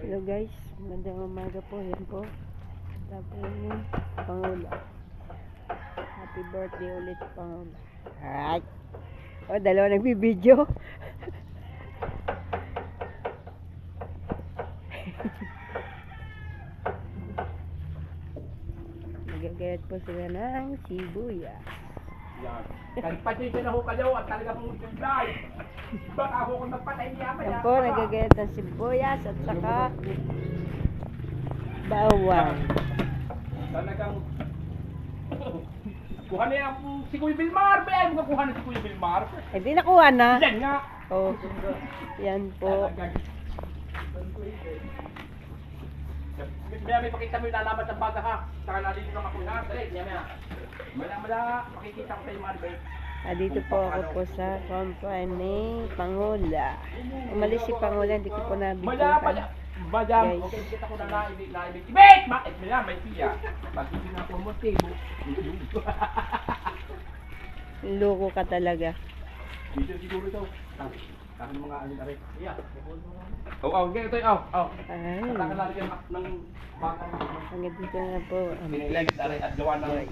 Hello guys, magandang umaga po. Yan po. Tapos yung Pangulo. Happy birthday ulit, Pangulo. Alright. O, dalawa nagbibideo. Nagagayat po sila ng sibuyas. Yan. Kalipatid na ho kayo at talaga pong tinday. Baka ako kung magpatay niya pa Yan po, nagagayat ng sibuyas at saka bawang. Talagang kuha niya si Kuya Bilmar. Ba ayaw mo kuha na si Kuya Bilmar. Eh, di nakuha na. Yan nga. Oh, yan po. Maya may pakita mo yung lalaban sa baga ha. Saka nalito ng ako ha. Dali, maya. Mala, makikita ko tayo Maribel. Dito po ako po sa company Pangula. Umalis si Pangula, hindi ko po nabigyan. Madam, okay, kita ko na naibig. Ibig! Bakit mo yan? May piya. Pag-ibig na po mo, tibo. Loko ka talaga. Dito siguro ito. Kaka ng mga ano na rin. Iya. Oo, ganito ito. Ay, Kaka lalagyan ng baka. hanggang dito na po. Pinilagit na rin at gawa ng